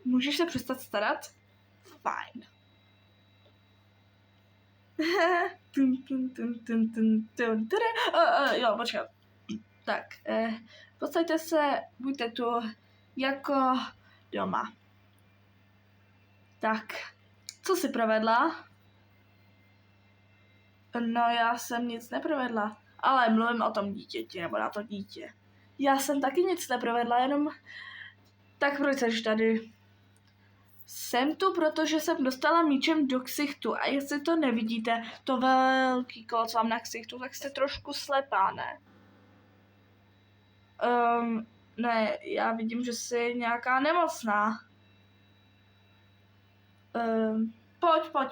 Můžeš se přestat starat? Fajn. Jo, počkat. Tak, posaďte se, buďte tu jako doma. Tak, co jsi provedla? No, já jsem nic neprovedla, ale mluvím o tom dítěti, nebo na to dítě. Já jsem taky nic neprovedla, jenom... Tak proč jsi tady? Jsem tu, protože jsem dostala míčem do ksichtu a jestli to nevidíte, to velký kolo, co mám na ksichtu, tak jste trošku slepá, ne? Ne, já vidím, že jsi nějaká nemocná.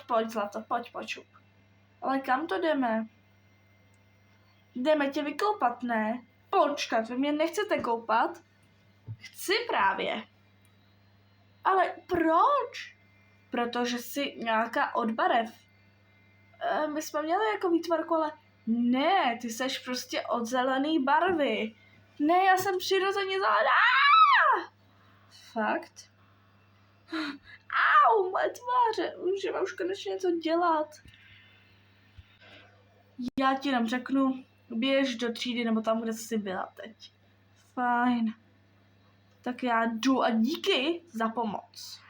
Pojď, zlato, pojď, šup. Ale kam to jdeme? Jdeme tě vykoupat, ne? Počkat, vy mě nechcete koupat? Chci právě. Ale proč? Protože jsi nějaká od barev. My jsme měli jako výtvarku, ale ne, ty seš prostě od zelený barvy. Ne, já jsem přirozeně zelená. Fakt? Au, moje tváře, můžeme už konečně něco dělat. Já ti jenom řeknu, běž do třídy nebo tam, kde jsi byla teď. Fajn. Tak já jdu a díky za pomoc.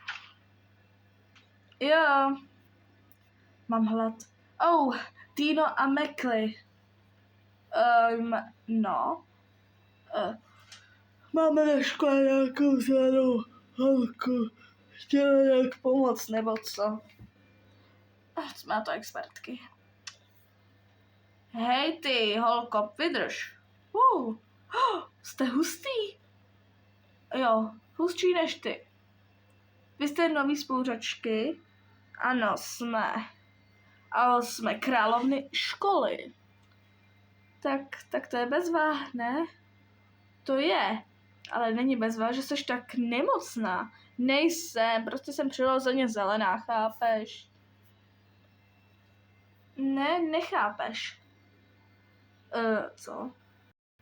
Jo. Mám hlad. Oh, Tino a Mekli. No. Máme ve škole nějakou zelenou holku. Chtěla nějak pomoct, nebo co? Jsme na to expertky. Hej ty, holko, vydrž. Jste hustý. Jo, hustší než ty. Vy jste nový spolužačky? Ano, jsme. Ale jsme královny školy. Tak to je bezva, ne? To je. Ale není bezva, že jsi tak nemocná. Nejsem, prostě jsem přirozeně zelená, chápeš? Ne, nechápeš. Co?